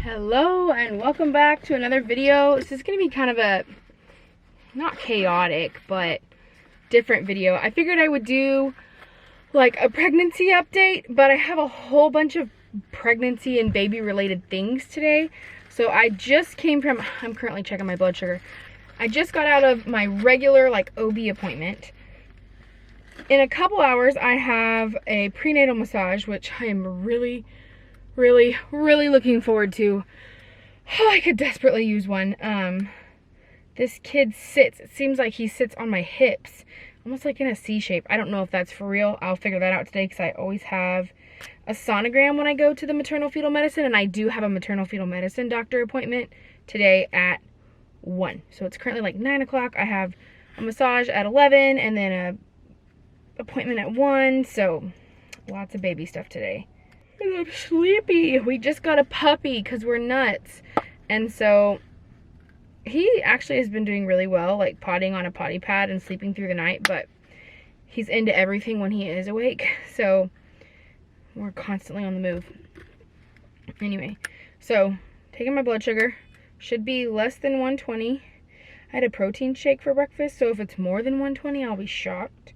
Hello and welcome back to another video. This is going to be kind of a, not chaotic, but different video. I figured I would do like a pregnancy update, but I have a whole bunch of pregnancy and baby related things today. So I just came from, I'm currently checking my blood sugar. I just got out of my regular like OB appointment. In a couple hours I have a prenatal massage, which I am really looking forward to. Oh, I could desperately use one. This kid sits, it seems like he sits on my hips, almost like in a C shape. I don't know if that's for real. I'll figure that out today because I always have a sonogram when I go to the maternal fetal medicine, and I do have a maternal fetal medicine doctor appointment today at 1. So it's currently like 9 o'clock. I have a massage at 11 and then a appointment at 1. So lots of baby stuff today. And I'm sleepy. We just got a puppy because we're nuts. And so he actually has been doing really well, like potting on a potty pad and sleeping through the night, but he's into everything when he is awake. So we're constantly on the move. Anyway, so taking my blood sugar. Should be less than 120. I had a protein shake for breakfast, so if it's more than 120, I'll be shocked.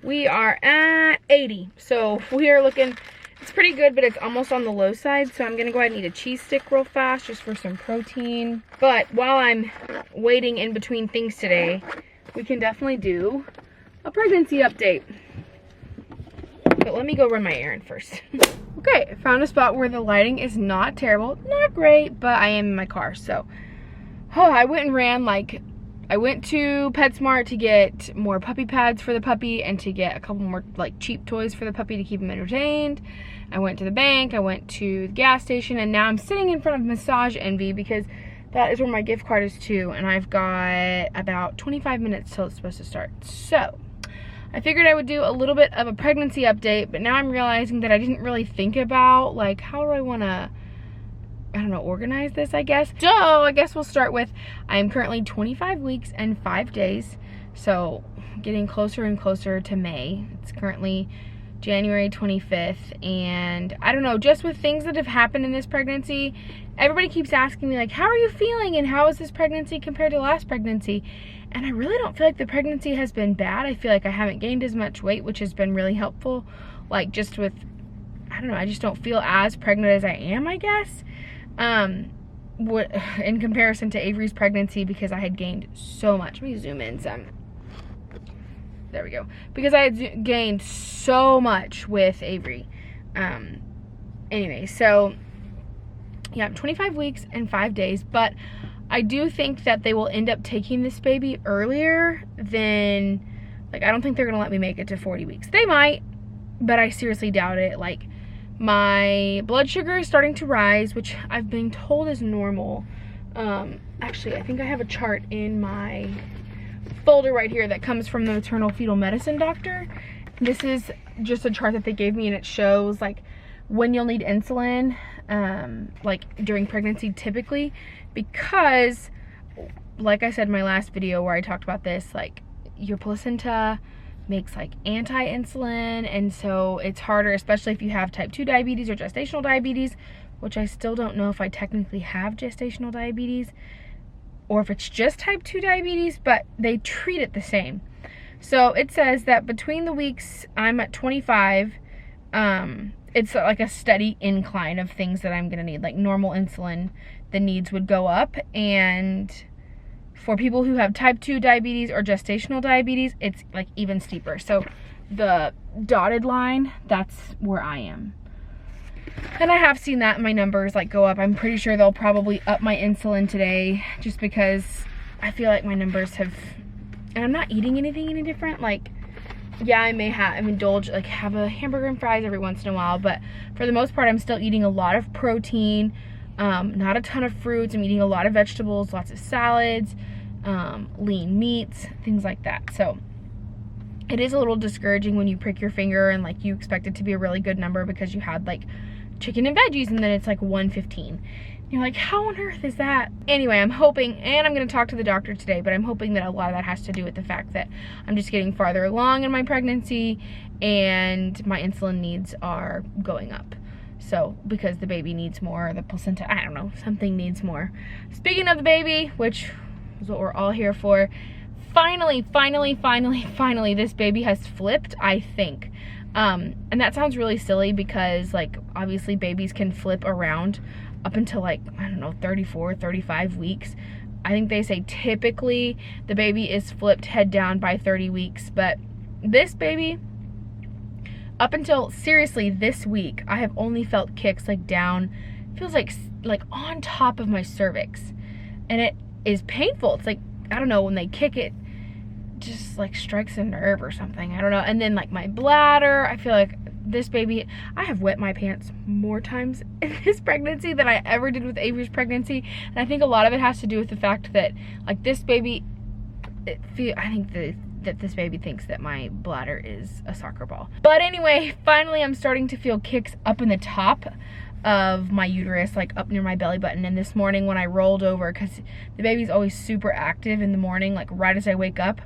We are at 80. So we are looking... It's pretty good, but it's almost on the low side, so I'm going to go ahead and eat a cheese stick real fast just for some protein. But while I'm waiting in between things today, we can definitely do a pregnancy update. But let me go run my errand first. Okay, I found a spot where the lighting is not terrible. Not great, but I am in my car, so... Oh, I went and ran, like... I went to PetSmart to get more puppy pads for the puppy and to get a couple more like cheap toys for the puppy to keep him entertained. I went to the bank, I went to the gas station, and now I'm sitting in front of Massage Envy because that is where my gift card is to, and I've got about 25 minutes till it's supposed to start. So I figured I would do a little bit of a pregnancy update, but now I'm realizing that I didn't really think about like how do I want to, I don't know, organize this, I guess. So I guess we'll start with, I am currently 25 weeks and 5 days. So getting closer and closer to May. It's currently January 25th. And I don't know, just with things that have happened in this pregnancy, everybody keeps asking me like, how are you feeling? And how is this pregnancy compared to last pregnancy? And I really don't feel like the pregnancy has been bad. I feel like I haven't gained as much weight, which has been really helpful. Like just with, I don't know, I just don't feel as pregnant as I am, I guess. In comparison to Avery's pregnancy, because I had gained so much. Let me zoom in some. There we go. Because I had gained so much with Avery. Anyway, so yeah, 25 weeks and 5 days, but I do think that they will end up taking this baby earlier than, like, I don't think they're gonna let me make it to 40 weeks. They might, but I seriously doubt it. Like, my blood sugar is starting to rise, which I've been told is normal. Actually, I think I have a chart in my folder right here that comes from the maternal fetal medicine doctor. This is just a chart that they gave me, and it shows like when you'll need insulin, like during pregnancy typically, because like I said in my last video where I talked about this, like your placenta makes like anti-insulin, and so it's harder, especially if you have type 2 diabetes or gestational diabetes, which I still don't know if I technically have gestational diabetes or if it's just type 2 diabetes, but they treat it the same. So it says that between the weeks I'm at 25, it's like a steady incline of things that I'm gonna need. Like normal insulin, the needs would go up, and for people who have type 2 diabetes or gestational diabetes, it's like even steeper. So the dotted line, that's where I am. And I have seen that in my numbers like go up. I'm pretty sure they'll probably up my insulin today just because I feel like my numbers have, and I'm not eating anything any different. Like, yeah, I may have indulge, like have a hamburger and fries every once in a while, but for the most part, I'm still eating a lot of protein, not a ton of fruits. I'm eating a lot of vegetables, lots of salads, lean meats, things like that. So it is a little discouraging when you prick your finger and like you expect it to be a really good number because you had like chicken and veggies and then it's like 115. You're like, how on earth is that? Anyway, I'm hoping, and I'm going to talk to the doctor today, but I'm hoping that a lot of that has to do with the fact that I'm just getting farther along in my pregnancy and my insulin needs are going up. So, because the baby needs more, the placenta, I don't know, something needs more. Speaking of the baby, which is what we're all here for, finally, this baby has flipped, I think. And that sounds really silly because, like, obviously babies can flip around up until, like, I don't know, 34, 35 weeks. I think they say typically the baby is flipped head down by 30 weeks, but this baby, up until seriously this week, I have only felt kicks like down, feels like on top of my cervix, and it is painful. It's like, I don't know, when they kick it, just like strikes a nerve or something, I don't know. And then like my bladder, I feel like this baby, I have wet my pants more times in this pregnancy than I ever did with Avery's pregnancy, and I think a lot of it has to do with the fact that like this baby, I think that this baby thinks that my bladder is a soccer ball. But anyway, finally I'm starting to feel kicks up in the top of my uterus, like up near my belly button. And this morning when I rolled over, because the baby's always super active in the morning, like right as I wake up,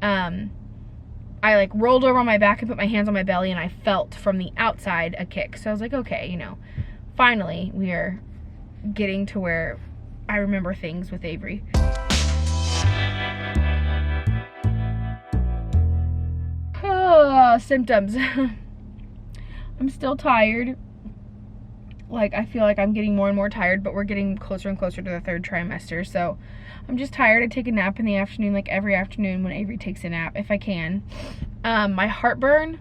I like rolled over on my back and put my hands on my belly, and I felt from the outside a kick. So I was like, okay, you know, finally we are getting to where I remember things with Avery. Symptoms. I'm still tired. Like, I feel like I'm getting more and more tired, but we're getting closer and closer to the 3rd trimester, so I'm just tired. I take a nap in the afternoon, like every afternoon when Avery takes a nap, if I can. My heartburn,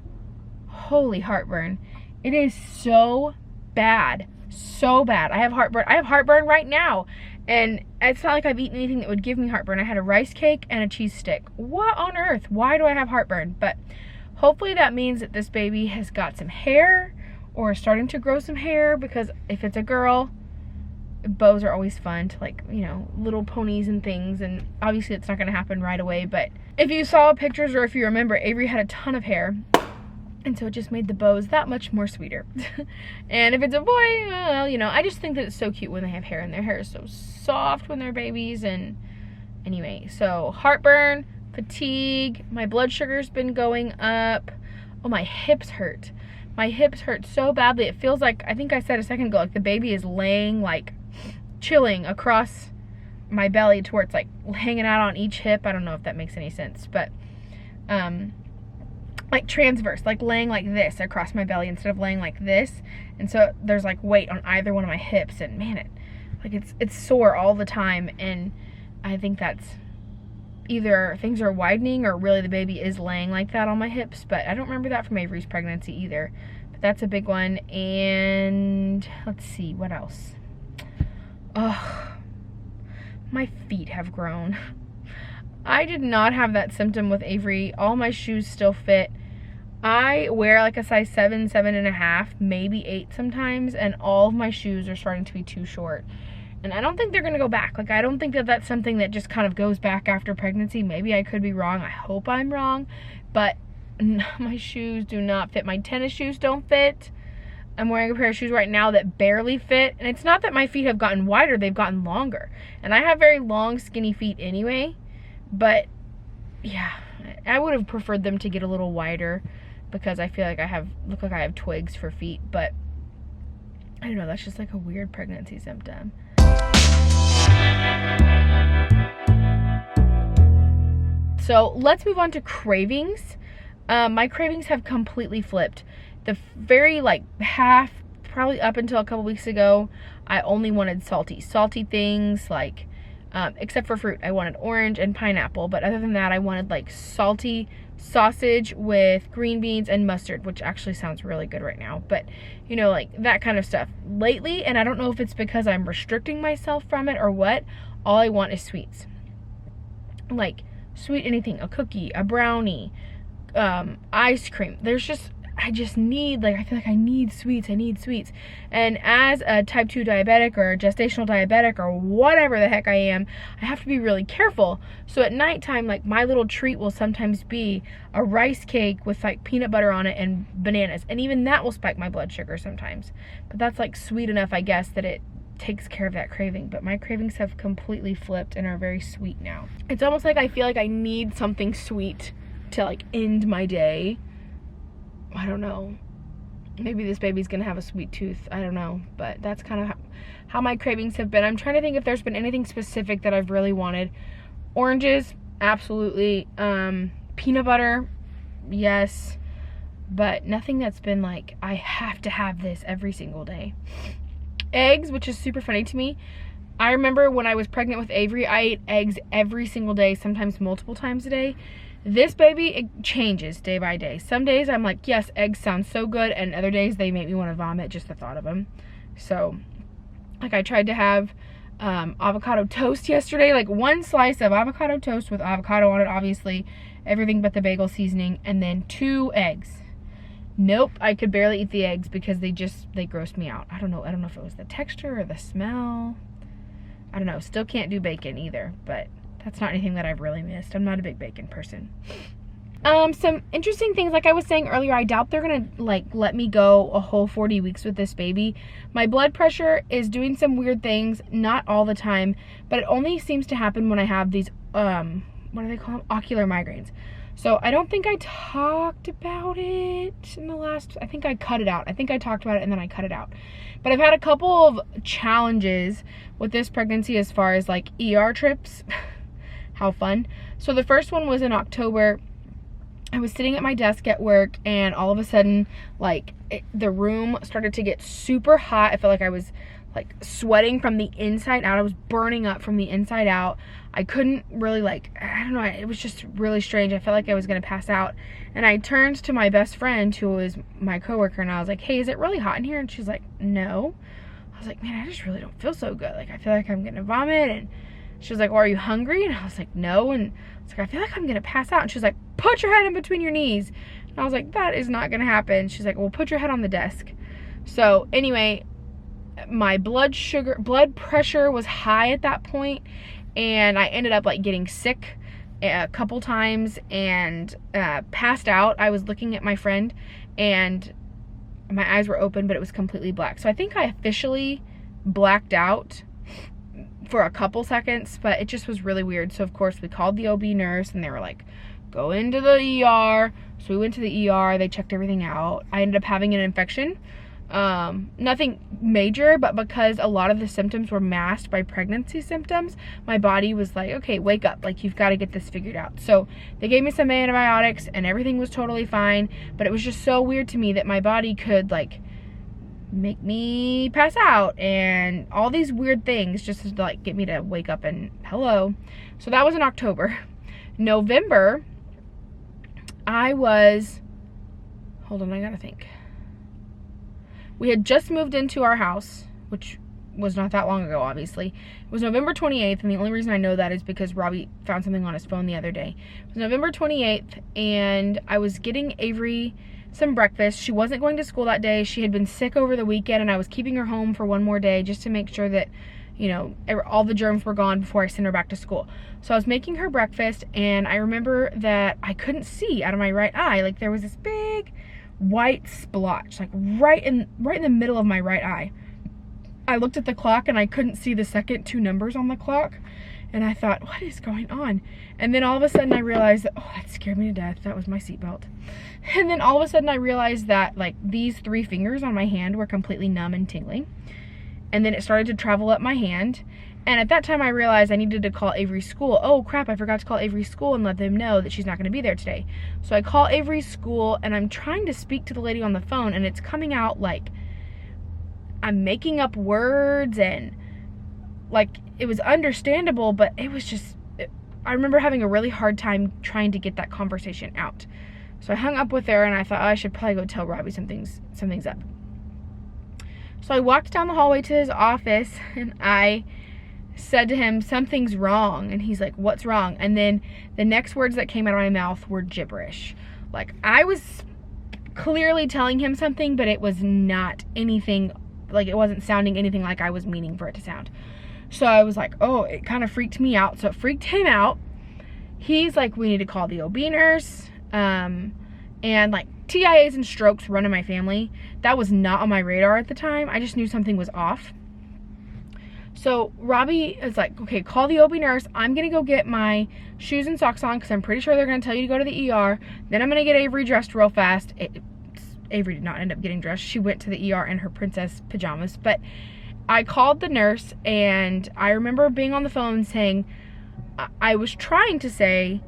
holy heartburn. It is so bad. So bad. I have heartburn. I have heartburn right now. And it's not like I've eaten anything that would give me heartburn. I had a rice cake and a cheese stick. What on earth? Why do I have heartburn? But hopefully that means that this baby has got some hair or is starting to grow some hair, because if it's a girl, bows are always fun to, like, you know, little ponies and things, and obviously it's not going to happen right away, but if you saw pictures or if you remember, Avery had a ton of hair, and so it just made the bows that much more sweeter. And if it's a boy, well, you know, I just think that it's so cute when they have hair, and their hair is so soft when they're babies. And anyway, so heartburn, fatigue, my blood sugar's been going up. Oh, my hips hurt. My hips hurt so badly. It feels like, I think I said a second ago, like the baby is laying, like chilling across my belly to where it's like hanging out on each hip. I don't know if that makes any sense, but like transverse, like laying like this across my belly instead of laying like this. And so there's like weight on either one of my hips, and man, it's sore all the time. And I think that's either things are widening or really the baby is laying like that on my hips, but I don't remember that from Avery's pregnancy either. But that's a big one. And let's see, what else? Oh, my feet have grown. I did not have that symptom with Avery. All my shoes still fit. I wear like a size 7, 7.5, maybe 8 sometimes, and all of my shoes are starting to be too short. And I don't think they're going to go back. Like, I don't think that that's something that just kind of goes back after pregnancy. Maybe I could be wrong. I hope I'm wrong. But my shoes do not fit. My tennis shoes don't fit. I'm wearing a pair of shoes right now that barely fit. And it's not that my feet have gotten wider. They've gotten longer. And I have very long, skinny feet anyway. But, yeah, I would have preferred them to get a little wider, because I feel like look like I have twigs for feet. But, I don't know. That's just like a weird pregnancy symptom. So let's move on to cravings. My cravings have completely flipped. The very like half, probably up until a couple weeks ago, I only wanted salty things, like except for fruit. I wanted orange and pineapple, but other than that, I wanted like salty sausage with green beans and mustard, which actually sounds really good right now, but you know, like that kind of stuff. Lately, and I don't know if it's because I'm restricting myself from it or what, all I want is sweets. Like sweet anything, a cookie, a brownie, ice cream. I just need, like, I feel like I need sweets. And as a type 2 diabetic or a gestational diabetic or whatever the heck I am, I have to be really careful. So at nighttime, like, my little treat will sometimes be a rice cake with like peanut butter on it and bananas. And even that will spike my blood sugar sometimes. But that's like sweet enough, I guess, that it takes care of that craving. But my cravings have completely flipped and are very sweet now. It's almost like I feel like I need something sweet to like end my day. I don't know. maybe this baby's gonna have a sweet tooth. I don't know, but that's kind of how my cravings have been. I'm trying to think if there's been anything specific that I've really wanted. Oranges, absolutely. Peanut butter, yes, but nothing that's been like, I have to have this every single day. Eggs, which is super funny to me. I remember when I was pregnant with Avery, I ate eggs every single day, sometimes multiple times a day. This baby, it changes day by day. Some days I'm like, yes, eggs sound so good, and other days they make me want to vomit just the thought of them. So, like, I tried to have avocado toast yesterday, like one slice of avocado toast with avocado on it, obviously, everything but the bagel seasoning, and then 2 eggs. Nope, I could barely eat the eggs because they grossed me out. I don't know if it was the texture or the smell. I don't know, still can't do bacon either, but that's not anything that I've really missed. I'm not a big bacon person. Some interesting things, like I was saying earlier, I doubt they're gonna like let me go a whole 40 weeks with this baby. My blood pressure is doing some weird things, not all the time, but it only seems to happen when I have these, what do they call them? Ocular migraines. So I don't think I talked about it in the last, I think I cut it out. I think I talked about it and then I cut it out. But I've had a couple of challenges with this pregnancy as far as like ER trips. How fun. So the first one was in October. I was sitting at my desk at work and all of a sudden, like, the room started to get super hot. I felt like I was like sweating from the inside out. I was burning up from the inside out. I couldn't really, like, I don't know, it was just really strange. I felt like I was gonna pass out. And I turned to my best friend, who was my coworker, and I was like, hey, is it really hot in here? And she's like, no. I was like, man, I just really don't feel so good. Like, I feel like I'm gonna vomit. And she was like, well, are you hungry? And I was like, no. And I was like, I feel like I'm gonna pass out. And she was like, put your head in between your knees. And I was like, that is not gonna happen. She's like, well, put your head on the desk. So anyway, my blood pressure was high at that point, and I ended up like getting sick a couple times and passed out. I was looking at my friend and my eyes were open, but it was completely black. So I think I officially blacked out for a couple seconds, but it just was really weird. So of course we called the OB nurse and they were like, go into the ER. So we went to the ER, they checked everything out. I ended up having an infection. Nothing major, but because a lot of the symptoms were masked by pregnancy symptoms, my body was like, okay, wake up, like, you've got to get this figured out. So they gave me some antibiotics and everything was totally fine, but it was just so weird to me that my body could like make me pass out and all these weird things just to like get me to wake up and hello. So that was in October. November, hold on, I gotta think. We had just moved into our house, which was not that long ago, obviously. It was November 28th, and the only reason I know that is because Robbie found something on his phone the other day. It was November 28th, and I was getting Avery some breakfast. She wasn't going to school that day. She had been sick over the weekend, and I was keeping her home for one more day just to make sure that, you know, all the germs were gone before I sent her back to school. So I was making her breakfast, and I remember that I couldn't see out of my right eye. Like, there was this big white splotch, like right in the middle of my right eye. I looked at the clock and I couldn't see the second 2 numbers on the clock, and I thought, what is going on? And then all of a sudden I realized that, oh, that scared me to death. That was my seatbelt. And then all of a sudden I realized that like these 3 fingers on my hand were completely numb and tingling, and then it started to travel up my hand. And at that time I realized I needed to call Avery's school. Oh crap, I forgot to call Avery's school and let them know that she's not gonna be there today. So I call Avery's school and I'm trying to speak to the lady on the phone, and it's coming out like I'm making up words, and like it was understandable, but it was just, I remember having a really hard time trying to get that conversation out. So I hung up with her and I thought, oh, I should probably go tell Robbie something's up. So I walked down the hallway to his office and I said to him, something's wrong. And he's like, what's wrong? And then the next words that came out of my mouth were gibberish. Like, I was clearly telling him something, but it was not anything, like it wasn't sounding anything like I was meaning for it to sound. So I was like, oh, it kind of freaked me out. So it freaked him out. He's like, we need to call the OB nurse. And like TIAs and strokes run in my family. That was not on my radar at the time. I just knew something was off. So Robbie is like, okay, call the OB nurse. I'm going to go get my shoes and socks on because I'm pretty sure they're going to tell you to go to the ER. Then I'm going to get Avery dressed real fast. Avery did not end up getting dressed. She went to the ER in her princess pajamas. But I called the nurse, and I remember being on the phone saying, I was trying to say,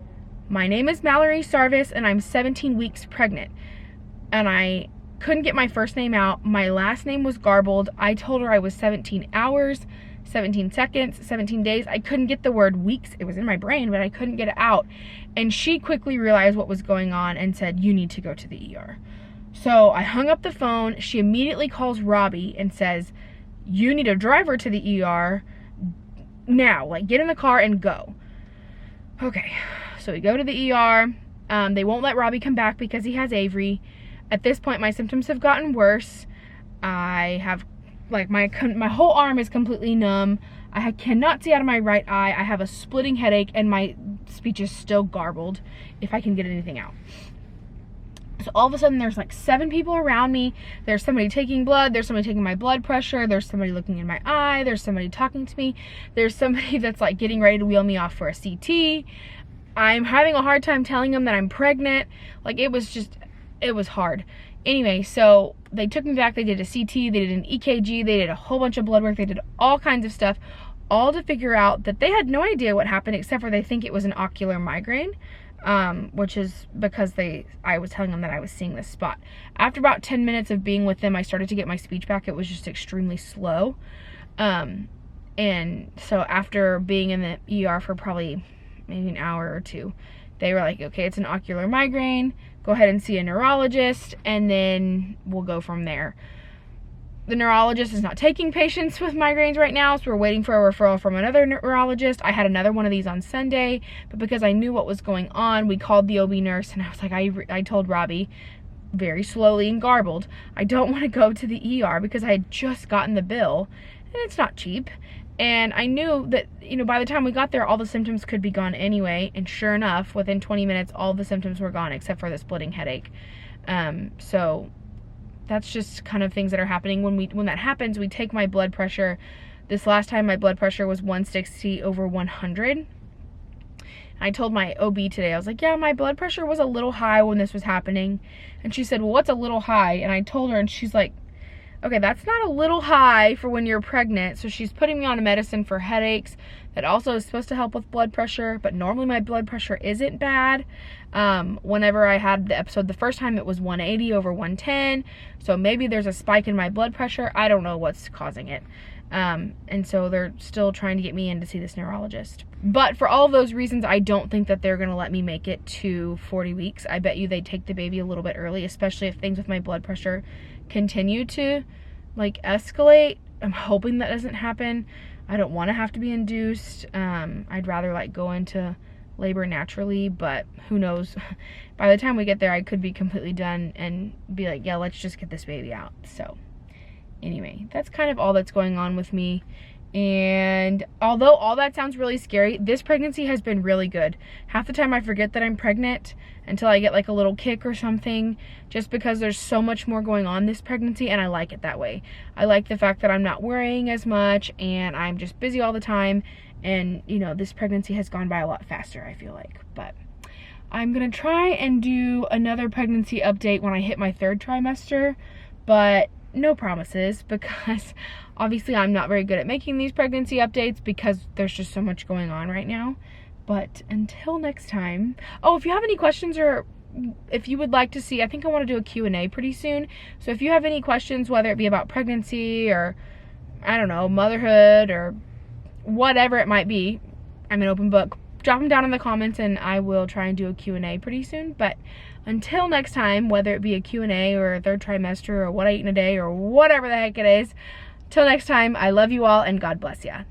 my name is Mallory Sarvis, and I'm 17 weeks pregnant. And I couldn't get my first name out. My last name was garbled. I told her I was 17 hours, 17 seconds, 17 days. I couldn't get the word weeks. It was in my brain, but I couldn't get it out. And she quickly realized what was going on and said, you need to go to the ER. So I hung up the phone. She immediately calls Robbie and says, you need a driver to the ER now. Like, get in the car and go. Okay, so we go to the ER. They won't let Robbie come back because he has Avery. At this point, my symptoms have gotten worse. I have, like, my whole arm is completely numb. I cannot see out of my right eye. I have a splitting headache, and my speech is still garbled if I can get anything out. So all of a sudden, there's like 7 people around me. There's somebody taking blood. There's somebody taking my blood pressure. There's somebody looking in my eye. There's somebody talking to me. There's somebody that's like getting ready to wheel me off for a CT. I'm having a hard time telling them that I'm pregnant. Like, it was hard. Anyway, so they took me back. They did a CT. They did an EKG. They did a whole bunch of blood work. They did all kinds of stuff, all to figure out that they had no idea what happened, except for they think it was an ocular migraine. Which is because I was telling them that I was seeing this spot. After about 10 minutes of being with them, I started to get my speech back. It was just extremely slow. And so after being in the ER for probably maybe an hour or two, they were like, okay, it's an ocular migraine. Go ahead and see a neurologist, and then we'll go from there. The neurologist is not taking patients with migraines right now, so we're waiting for a referral from another neurologist. I had another one of these on Sunday, but because I knew what was going on, we called the OB nurse, and I was like, I told Robbie, very slowly and garbled, I don't want to go to the ER because I had just gotten the bill, and it's not cheap. And I knew that, by the time we got there, all the symptoms could be gone anyway, and sure enough, within 20 minutes, all the symptoms were gone except for the splitting headache. So that's just kind of things that are happening. When that happens, we take my blood pressure. This last time my blood pressure was 160/100. I told my OB today, I was like, yeah, my blood pressure was a little high when this was happening. And she said, well, what's a little high? And I told her, and she's like, okay, that's not a little high for when you're pregnant. So she's putting me on a medicine for headaches that also is supposed to help with blood pressure, but normally my blood pressure isn't bad. Whenever I had the episode the first time, it was 180/110. So maybe there's a spike in my blood pressure. I don't know what's causing it. And so they're still trying to get me in to see this neurologist. But for all of those reasons, I don't think that they're going to let me make it to 40 weeks. I bet you they take the baby a little bit early, especially if things with my blood pressure continue to like escalate. I'm hoping that doesn't happen. I don't want to have to be induced. I'd rather like go into labor naturally, but who knows. By the time we get there, I could be completely done and be like, yeah, let's just get this baby out. So anyway, that's kind of all that's going on with me. And although all that sounds really scary, this pregnancy has been really good. Half the time I forget that I'm pregnant until I get like a little kick or something, just because there's so much more going on this pregnancy, and I like it that way. I like the fact that I'm not worrying as much and I'm just busy all the time, and this pregnancy has gone by a lot faster, I feel like. But I'm gonna try and do another pregnancy update when I hit my 3rd trimester, but no promises, because obviously I'm not very good at making these pregnancy updates because there's just so much going on right now. But until next time, oh, if you have any questions, or if you would like to see, I think I want to do a Q&A pretty soon. So if you have any questions, whether it be about pregnancy or, I don't know, motherhood or whatever it might be, I'm an open book. Drop them down in the comments and I will try and do a Q&A pretty soon. But until next time, whether it be a Q&A or a 3rd trimester or what I eat in a day or whatever the heck it is, till next time, I love you all and God bless ya.